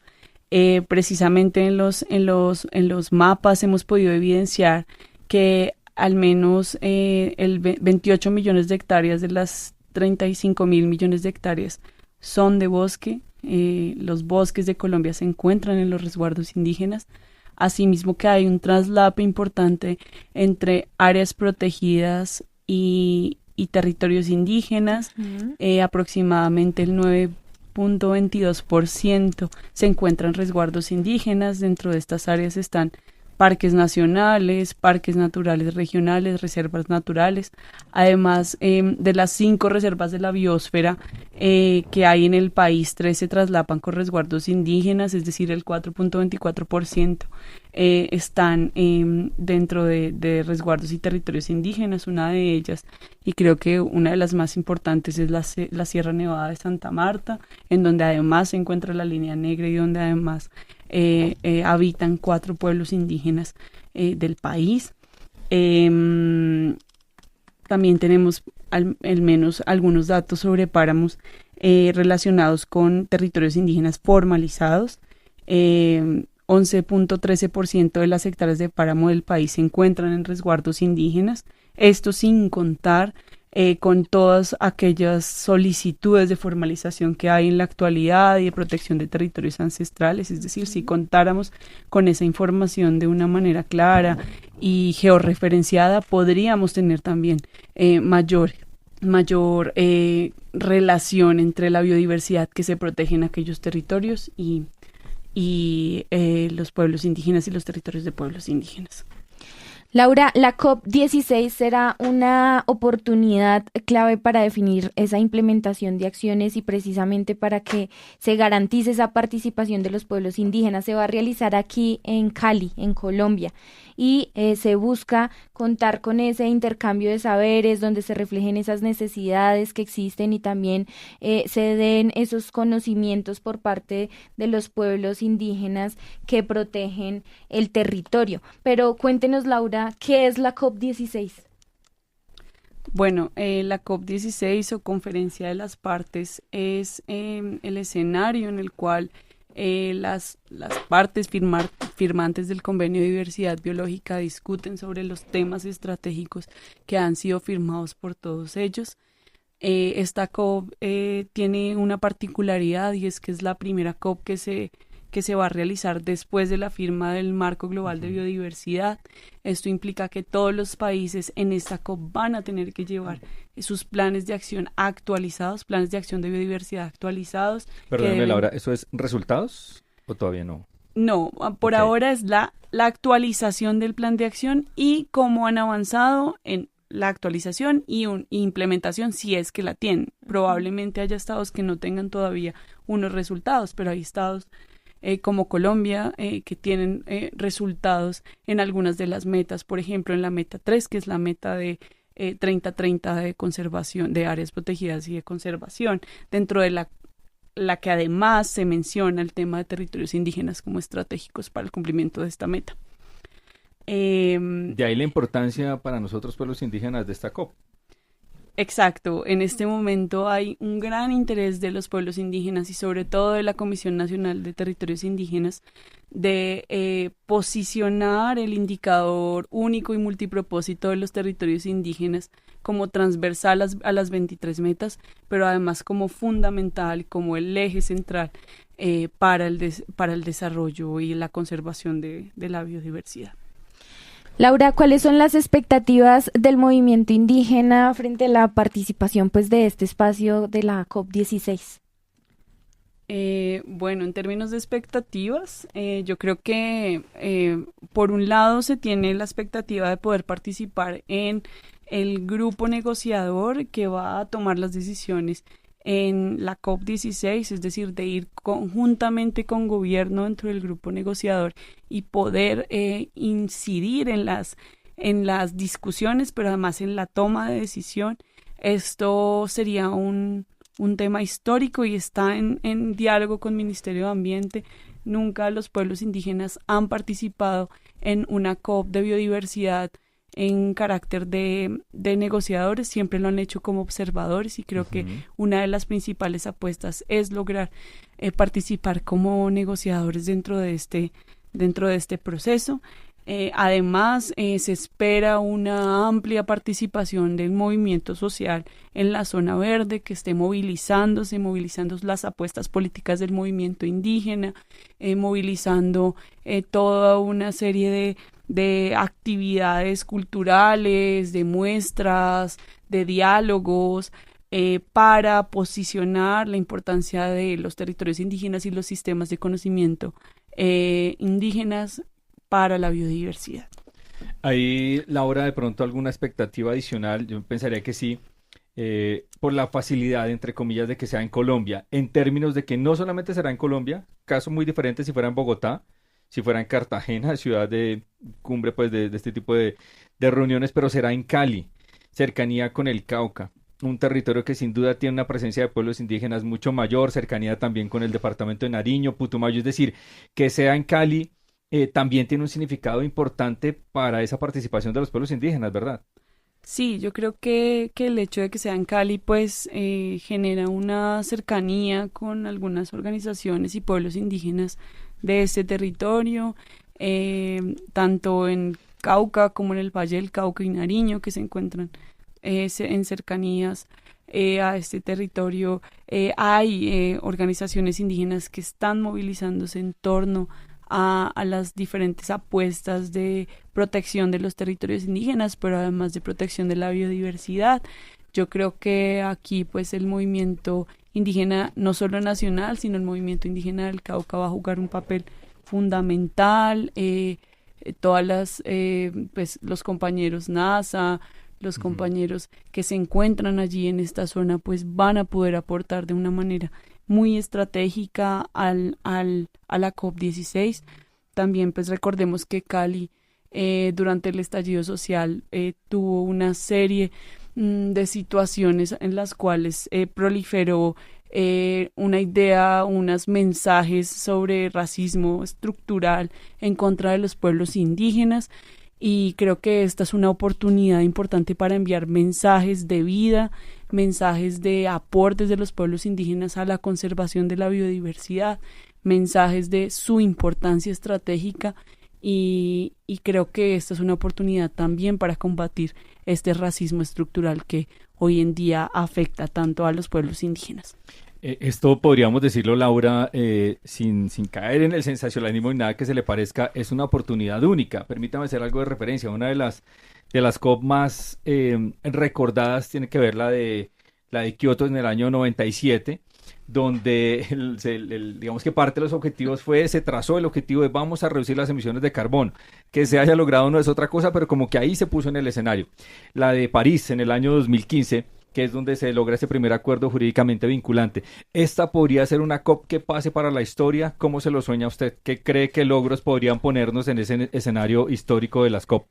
Precisamente en los mapas hemos podido evidenciar que al menos 28 millones de hectáreas de las 35.000 millones de hectáreas son de bosque. Los bosques de Colombia se encuentran en los resguardos indígenas. Asimismo que hay un traslape importante entre áreas protegidas y territorios indígenas. Aproximadamente el 9.22% se encuentran en resguardos indígenas. Dentro de estas áreas están parques nacionales, parques naturales regionales, reservas naturales, además de las 5 reservas de la biosfera que hay en el país, 3 se traslapan con resguardos indígenas, es decir, el 4.24% están dentro de resguardos y territorios indígenas. Una de ellas, y creo que una de las más importantes, es la Sierra Nevada de Santa Marta, en donde además se encuentra la Línea Negra y donde además habitan 4 pueblos indígenas del país. También tenemos al menos algunos datos sobre páramos relacionados con territorios indígenas formalizados. 11.13% de las hectáreas de páramo del país se encuentran en resguardos indígenas. Esto sin contar con todas aquellas solicitudes de formalización que hay en la actualidad y de protección de territorios ancestrales. Es decir, si contáramos con esa información de una manera clara y georreferenciada, podríamos tener también mayor relación entre la biodiversidad que se protege en aquellos territorios y los pueblos indígenas y los territorios de pueblos indígenas. Laura, la COP16 será una oportunidad clave para definir esa implementación de acciones y precisamente para que se garantice esa participación de los pueblos indígenas. Se va a realizar aquí en Cali, en Colombia, y se busca contar con ese intercambio de saberes donde se reflejen esas necesidades que existen y también se den esos conocimientos por parte de los pueblos indígenas que protegen el territorio. Pero cuéntenos, Laura, ¿qué es la COP16? Bueno, la COP16 o Conferencia de las Partes es el escenario en el cual las partes firmantes del Convenio de Diversidad Biológica discuten sobre los temas estratégicos que han sido firmados por todos ellos. Esta COP tiene una particularidad y es que es la primera COP que se va a realizar después de la firma del Marco Global de Biodiversidad. Esto implica que todos los países en esta COP van a tener que llevar sus planes de acción actualizados, planes de acción de biodiversidad actualizados. Perdóname, Laura, ¿eso es resultados o todavía no? No, por ahora es la actualización del plan de acción y cómo han avanzado en la actualización y implementación si es que la tienen. Probablemente haya estados que no tengan todavía unos resultados, pero hay estados como Colombia que tienen resultados en algunas de las metas, por ejemplo en la meta 3, que es la meta de 30-30 de conservación, de áreas protegidas y de conservación, dentro de la que además se menciona el tema de territorios indígenas como estratégicos para el cumplimiento de esta meta. De ahí la importancia para nosotros, pueblos indígenas, de esta COP. Exacto, en este momento hay un gran interés de los pueblos indígenas y sobre todo de la Comisión Nacional de Territorios Indígenas de posicionar el indicador único y multipropósito de los territorios indígenas como transversal a las 23 metas, pero además como fundamental, como el eje central para el desarrollo y la conservación de la biodiversidad. Laura, ¿cuáles son las expectativas del movimiento indígena frente a la participación pues de este espacio de la COP16? Bueno, en términos de expectativas, yo creo que por un lado se tiene la expectativa de poder participar en el grupo negociador que va a tomar las decisiones en la COP16, es decir, de ir conjuntamente con gobierno dentro del grupo negociador y poder incidir en las discusiones, pero además en la toma de decisión. Esto sería un tema histórico y está en diálogo con el Ministerio de Ambiente. Nunca los pueblos indígenas han participado en una COP de biodiversidad en carácter de negociadores, siempre lo han hecho como observadores y creo que una de las principales apuestas es lograr participar como negociadores dentro de este proceso. Además, se espera una amplia participación del movimiento social en la zona verde, que esté movilizando las apuestas políticas del movimiento indígena, movilizando toda una serie de actividades culturales, de muestras, de diálogos, para posicionar la importancia de los territorios indígenas y los sistemas de conocimiento indígenas para la biodiversidad. Ahí, Laura, de pronto alguna expectativa adicional, yo pensaría que sí, por la facilidad, entre comillas, de que sea en Colombia, en términos de que no solamente será en Colombia, caso muy diferente si fuera en Bogotá, si fuera en Cartagena, ciudad de cumbre pues de este tipo de reuniones, pero será en Cali, cercanía con el Cauca, un territorio que sin duda tiene una presencia de pueblos indígenas mucho mayor, cercanía también con el departamento de Nariño, Putumayo, es decir, que sea en Cali también tiene un significado importante para esa participación de los pueblos indígenas, ¿verdad? Sí, yo creo que el hecho de que sea en Cali pues genera una cercanía con algunas organizaciones y pueblos indígenas de este territorio, tanto en Cauca como en el Valle del Cauca y Nariño, que se encuentran en cercanías a este territorio. Hay organizaciones indígenas que están movilizándose en torno a las diferentes apuestas de protección de los territorios indígenas, pero además de protección de la biodiversidad. Yo creo que aquí pues el movimiento indígena, no solo nacional, sino el movimiento indígena del Cauca va a jugar un papel fundamental. Pues los compañeros NASA, los compañeros que se encuentran allí en esta zona, pues van a poder aportar de una manera muy estratégica a la COP16. También pues recordemos que Cali durante el estallido social tuvo una serie de situaciones en las cuales proliferó una idea, unos mensajes sobre racismo estructural en contra de los pueblos indígenas, y creo que esta es una oportunidad importante para enviar mensajes de vida, mensajes de aportes de los pueblos indígenas a la conservación de la biodiversidad, mensajes de su importancia estratégica, y creo que esta es una oportunidad también para combatir este racismo estructural que hoy en día afecta tanto a los pueblos indígenas. Esto podríamos decirlo, Laura, sin caer en el sensacionalismo ni nada que se le parezca, es una oportunidad única. Permítame hacer algo de referencia. Una de las COP más recordadas tiene que ver la de Kioto en el año 97, donde digamos que parte de los objetivos se trazó el objetivo de vamos a reducir las emisiones de carbono. Que se haya logrado no es otra cosa, pero como que ahí se puso en el escenario. La de París en el año 2015, que es donde se logra ese primer acuerdo jurídicamente vinculante. ¿Esta podría ser una COP que pase para la historia? ¿Cómo se lo sueña usted? ¿Qué cree que logros podrían ponernos en ese escenario histórico de las COP?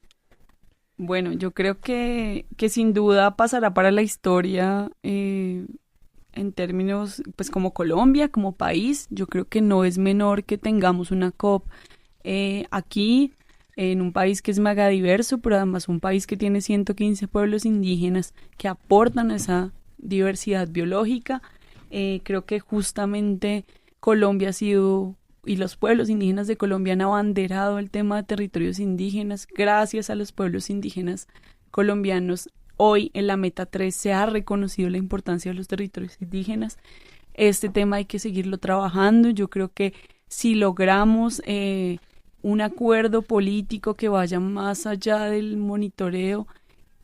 Bueno, yo creo que sin duda pasará para la historia en términos, pues como Colombia, como país. Yo creo que no es menor que tengamos una COP aquí, en un país que es megadiverso, pero además un país que tiene 115 pueblos indígenas que aportan esa diversidad biológica. Creo que justamente Colombia ha sido, y los pueblos indígenas de Colombia han abanderado el tema de territorios indígenas. Gracias a los pueblos indígenas colombianos, hoy en la Meta 3 se ha reconocido la importancia de los territorios indígenas. Este tema hay que seguirlo trabajando. Yo creo que si logramos un acuerdo político que vaya más allá del monitoreo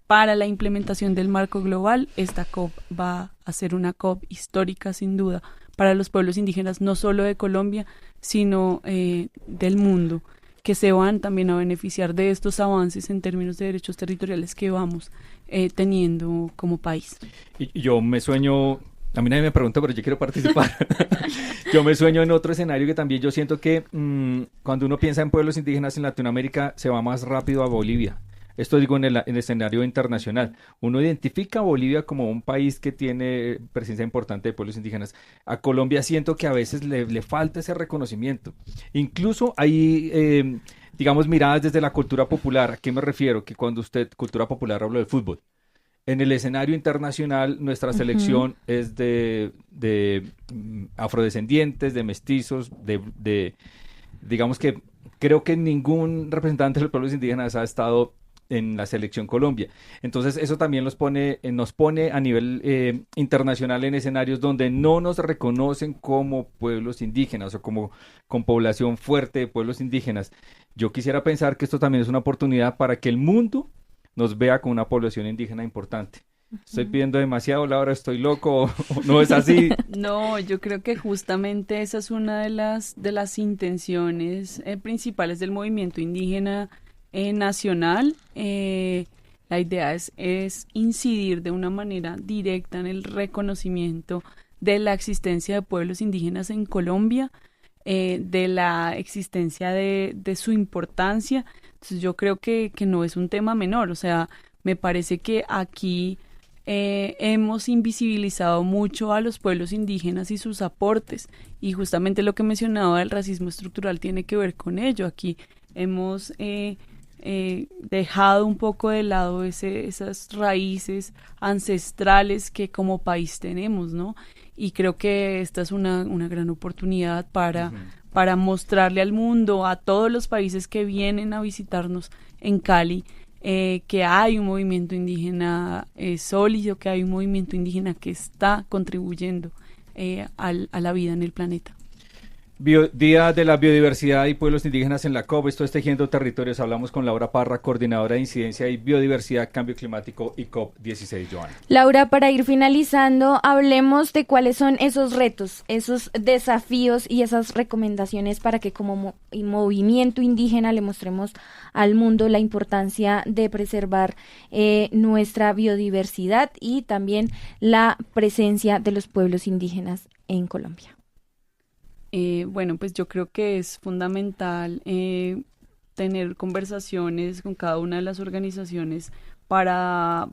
para la implementación del marco global, esta COP va a ser una COP histórica sin duda para los pueblos indígenas, no solo de Colombia, sino del mundo, que se van también a beneficiar de estos avances en términos de derechos territoriales que vamos teniendo como país. Y yo me sueño, a mí nadie me pregunta, pero yo quiero participar. Yo me sueño en otro escenario que también yo siento que cuando uno piensa en pueblos indígenas en Latinoamérica se va más rápido a Bolivia. Esto digo en el escenario internacional. Uno identifica a Bolivia como un país que tiene presencia importante de pueblos indígenas. A Colombia siento que a veces le falta ese reconocimiento. Incluso hay, digamos, miradas desde la cultura popular. ¿A qué me refiero? Que cuando cultura popular, hablo del fútbol. En el escenario internacional, nuestra selección es de afrodescendientes, de mestizos, digamos que creo que ningún representante de los pueblos indígenas ha estado en la selección Colombia. Entonces eso también nos pone a nivel internacional en escenarios donde no nos reconocen como pueblos indígenas o como con población fuerte de pueblos indígenas. Yo quisiera pensar que esto también es una oportunidad para que el mundo nos vea con una población indígena importante. ¿Estoy pidiendo demasiado, Laura? ¿Estoy loco? ¿O no es así? No, yo creo que justamente esa es una de las intenciones principales del movimiento indígena nacional. La idea es incidir de una manera directa en el reconocimiento de la existencia de pueblos indígenas en Colombia, de la existencia de su importancia. Entonces yo creo que no es un tema menor, o sea, me parece que aquí hemos invisibilizado mucho a los pueblos indígenas y sus aportes, y justamente lo que mencionaba del racismo estructural tiene que ver con ello. Aquí hemos dejado un poco de lado esas raíces ancestrales que como país tenemos, ¿no? Y creo que esta es una gran oportunidad para mostrarle al mundo, a todos los países que vienen a visitarnos en Cali, que hay un movimiento indígena sólido, que hay un movimiento indígena que está contribuyendo a la vida en el planeta. Día de la Biodiversidad y Pueblos Indígenas en la COP. Esto es Tejiendo Territorios. Hablamos con Laura Parra, coordinadora de Incidencia y Biodiversidad, Cambio Climático y COP16. Joana. Laura, para ir finalizando, hablemos de cuáles son esos retos, esos desafíos y esas recomendaciones para que como movimiento indígena le mostremos al mundo la importancia de preservar nuestra biodiversidad y también la presencia de los pueblos indígenas en Colombia. Bueno, pues yo creo que es fundamental tener conversaciones con cada una de las organizaciones para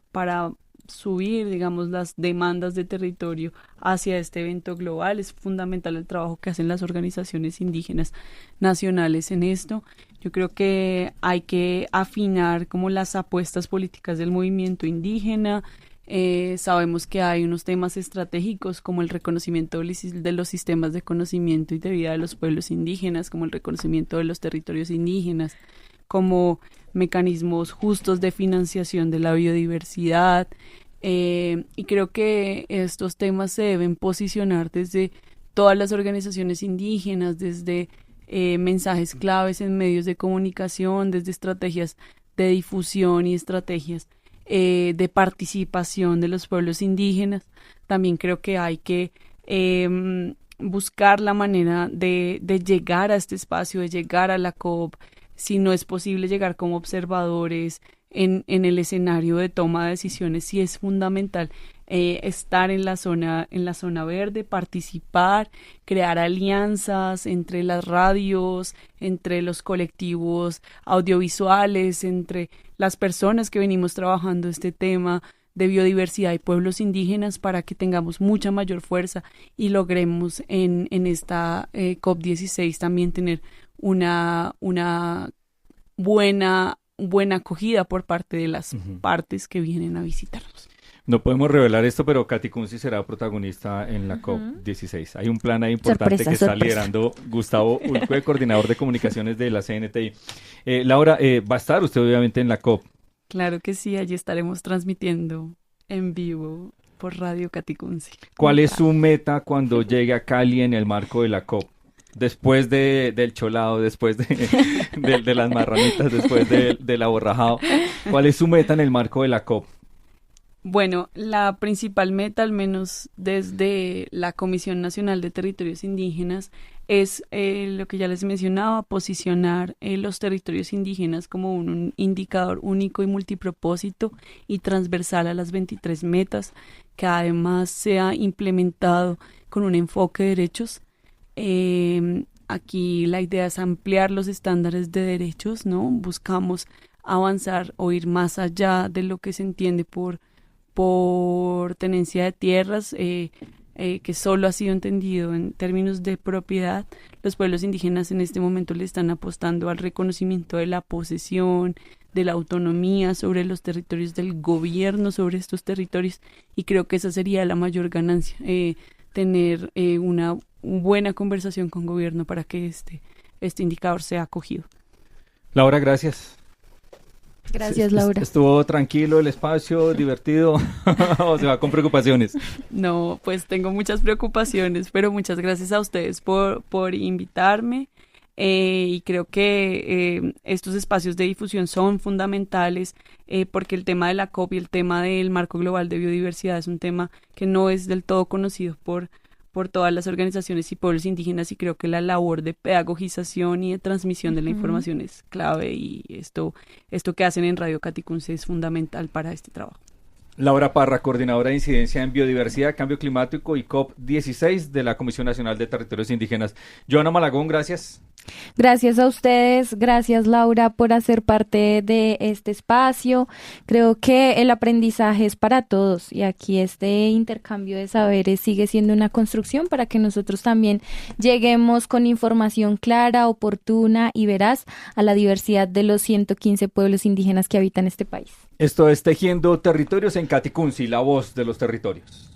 subir, digamos, las demandas de territorio hacia este evento global. Es fundamental el trabajo que hacen las organizaciones indígenas nacionales en esto. Yo creo que hay que afinar como las apuestas políticas del movimiento indígena. Sabemos que hay unos temas estratégicos como el reconocimiento de los sistemas de conocimiento y de vida de los pueblos indígenas, como el reconocimiento de los territorios indígenas, como mecanismos justos de financiación de la biodiversidad, y creo que estos temas se deben posicionar desde todas las organizaciones indígenas, desde mensajes claves en medios de comunicación, desde estrategias de difusión y estrategias de participación de los pueblos indígenas. También creo que hay que buscar la manera de llegar a este espacio, de llegar a la COP, si no es posible llegar como observadores en el escenario de toma de decisiones, sí es fundamental estar en la zona verde, participar, crear alianzas entre las radios, entre los colectivos audiovisuales, entre las personas que venimos trabajando este tema de biodiversidad y pueblos indígenas para que tengamos mucha mayor fuerza y logremos en esta COP16 también tener una buena acogida por parte de las partes que vienen a visitarnos. No podemos revelar esto, pero Katicunsi será protagonista en la COP16. Hay un plan ahí importante que está liderando Gustavo Ulcue, coordinador de comunicaciones de la CNTI. Laura, va a estar usted obviamente en la COP. Claro que sí, allí estaremos transmitiendo en vivo por Radio Katicunsi. ¿Cuál es su meta cuando llegue a Cali en el marco de la COP? Después del cholado, después de las marranitas, después del aborrajado. ¿Cuál es su meta en el marco de la COP? Bueno, la principal meta, al menos desde la Comisión Nacional de Territorios Indígenas, es lo que ya les mencionaba, posicionar los territorios indígenas como un indicador único y multipropósito y transversal a las 23 metas, que además sea implementado con un enfoque de derechos. Aquí la idea es ampliar los estándares de derechos, ¿no? Buscamos avanzar o ir más allá de lo que se entiende por tenencia de tierras, que solo ha sido entendido en términos de propiedad. Los pueblos indígenas en este momento le están apostando al reconocimiento de la posesión, de la autonomía sobre los territorios, del gobierno sobre estos territorios, y creo que esa sería la mayor ganancia, tener una buena conversación con gobierno para que este indicador sea acogido. Laura, gracias. Gracias, Laura. ¿Estuvo tranquilo el espacio, divertido o se va con preocupaciones? No, pues tengo muchas preocupaciones, pero muchas gracias a ustedes por invitarme, y creo que estos espacios de difusión son fundamentales porque el tema de la COP y el tema del marco global de biodiversidad es un tema que no es del todo conocido por todas las organizaciones y pueblos indígenas, y creo que la labor de pedagogización y de transmisión de la información es clave, y esto que hacen en Radio Katicunsi es fundamental para este trabajo. Laura Parra, coordinadora de incidencia en biodiversidad, cambio climático y COP16 de la Comisión Nacional de Territorios Indígenas. Joana Malagón, gracias. Gracias a ustedes, gracias Laura por hacer parte de este espacio. Creo que el aprendizaje es para todos y aquí este intercambio de saberes sigue siendo una construcción para que nosotros también lleguemos con información clara, oportuna y veraz a la diversidad de los 115 pueblos indígenas que habitan este país. Esto es Tejiendo Territorios en Katicunsi, la voz de los territorios.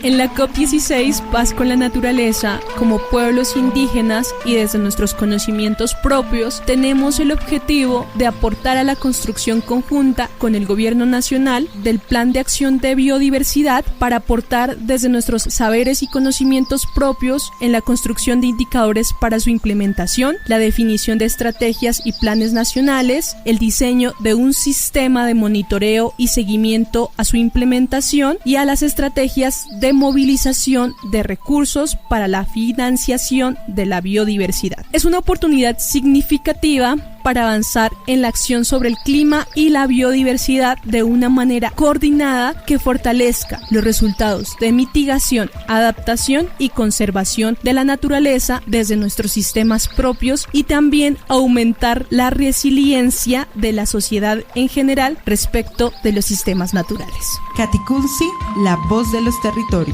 En la COP16, Paz con la Naturaleza, como pueblos indígenas y desde nuestros conocimientos propios, tenemos el objetivo de aportar a la construcción conjunta con el Gobierno Nacional del Plan de Acción de Biodiversidad para aportar desde nuestros saberes y conocimientos propios en la construcción de indicadores para su implementación, la definición de estrategias y planes nacionales, el diseño de un sistema de monitoreo y seguimiento a su implementación y a las estrategias de movilización de recursos para la financiación de la biodiversidad. Es una oportunidad significativa para avanzar en la acción sobre el clima y la biodiversidad de una manera coordinada que fortalezca los resultados de mitigación, adaptación y conservación de la naturaleza desde nuestros sistemas propios y también aumentar la resiliencia de la sociedad en general respecto de los sistemas naturales. Katicunsi, la voz de los territorios.